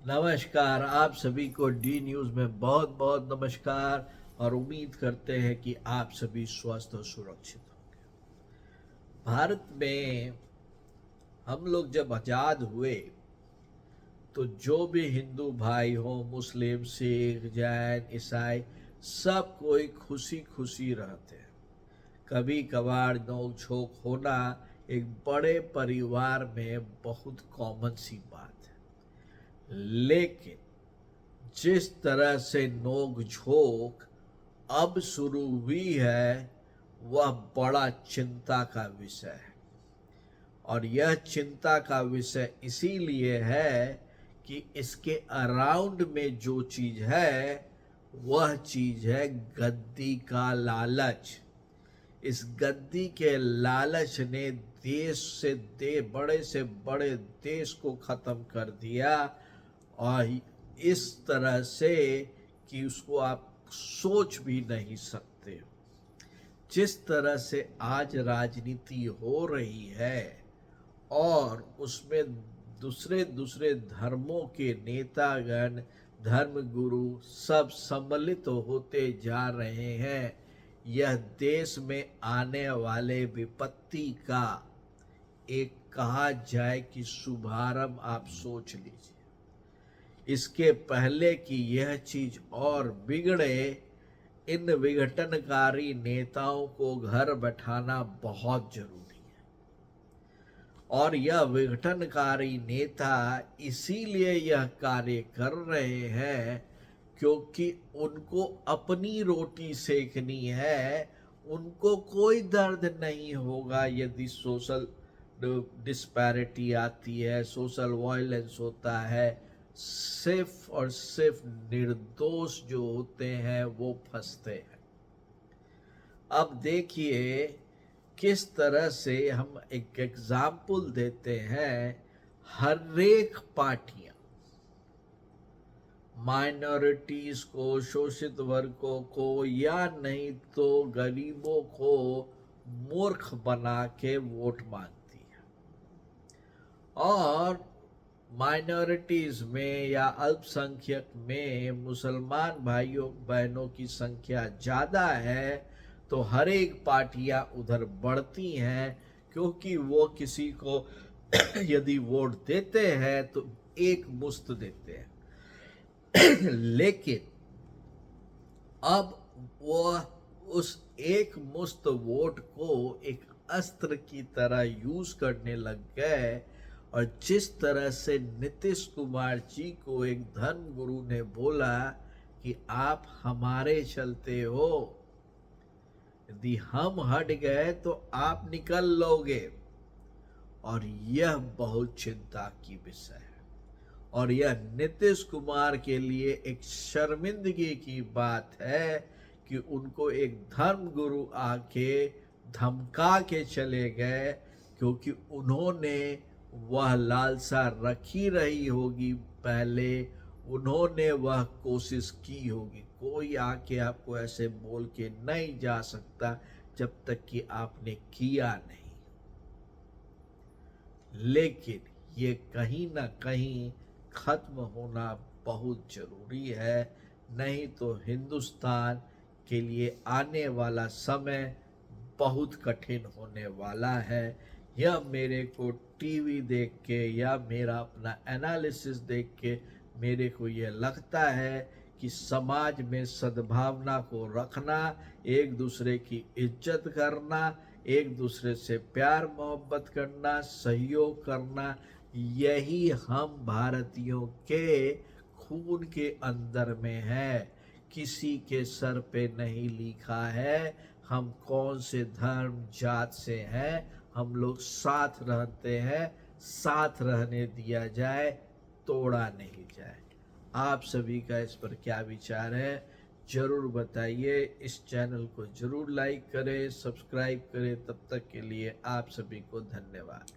नमस्कार। आप सभी को डी न्यूज़ में बहुत बहुत नमस्कार और उम्मीद करते हैं कि आप सभी स्वस्थ और सुरक्षित होंगे। भारत में हम लोग जब आज़ाद हुए तो जो भी हिंदू भाई हो, मुस्लिम, सिख, जैन, ईसाई, सब कोई खुशी खुशी रहते हैं। कभी कभार नोक झोंक होना एक बड़े परिवार में बहुत कॉमन सी बात है, लेकिन जिस तरह से नोक झोंक अब शुरू हुई है वह बड़ा चिंता का विषय है। और यह चिंता का विषय इसीलिए है कि इसके अराउंड में जो चीज है वह चीज है गद्दी का लालच। इस गद्दी के लालच ने देश से बड़े देश को खत्म कर दिया, और इस तरह से कि उसको आप सोच भी नहीं सकते। जिस तरह से आज राजनीति हो रही है और उसमें दूसरे दूसरे धर्मों के नेतागण, धर्म गुरु सब सम्मिलित होते जा रहे हैं, यह देश में आने वाले विपत्ति का एक कहा जाए कि शुभारंभ आप सोच लीजिए। इसके पहले कि यह चीज और बिगड़े, इन विघटनकारी नेताओं को घर बैठाना बहुत जरूरी है। और यह विघटनकारी नेता इसीलिए यह कार्य कर रहे हैं क्योंकि उनको अपनी रोटी सेकनी है। उनको कोई दर्द नहीं होगा यदि सोशल डिस्पैरिटी आती है, सोशल वायलेंस होता है। सिर्फ और सिर्फ निर्दोष जो होते हैं वो फंसते हैं। अब देखिए किस तरह से हम एक एग्जाम्पल देते हैं। हर एक पार्टियां माइनॉरिटीज को, शोषित वर्गों को या नहीं तो गरीबों को मूर्ख बना के वोट मांगती है। और माइनॉरिटीज में या अल्पसंख्यक में मुसलमान भाइयों बहनों की संख्या ज़्यादा है तो हर एक पार्टियां उधर बढ़ती हैं, क्योंकि वो किसी को यदि वोट देते हैं तो एक मुश्त देते हैं। लेकिन अब वह उस एक मुश्त वोट को एक अस्त्र की तरह यूज करने लग गए। और जिस तरह से नीतीश कुमार जी को एक धर्म गुरु ने बोला कि आप हमारे चलते हो, यदि हम हट गए तो आप निकल लोगे, और यह बहुत चिंता की विषय है। और यह नीतीश कुमार के लिए एक शर्मिंदगी की बात है कि उनको एक धर्म गुरु आके धमका के चले गए, क्योंकि उन्होंने वह लालसा रखी रही होगी, पहले उन्होंने वह कोशिश की होगी। कोई आके आपको ऐसे बोल के नहीं जा सकता जब तक कि आपने किया नहीं। लेकिन ये कहीं ना कहीं खत्म होना बहुत जरूरी है, नहीं तो हिंदुस्तान के लिए आने वाला समय बहुत कठिन होने वाला है। यह मेरे को टीवी देख के या मेरा अपना एनालिसिस देख के मेरे को ये लगता है कि समाज में सद्भावना को रखना, एक दूसरे की इज्जत करना, एक दूसरे से प्यार मोहब्बत करना, सहयोग करना, यही हम भारतीयों के खून के अंदर में है। किसी के सर पे नहीं लिखा है हम कौन से धर्म जात से हैं। हम लोग साथ रहते हैं, साथ रहने दिया जाए, तोड़ा नहीं जाए। आप सभी का इस पर क्या विचार है जरूर बताइए। इस चैनल को जरूर लाइक करें, सब्सक्राइब करें। तब तक के लिए आप सभी को धन्यवाद।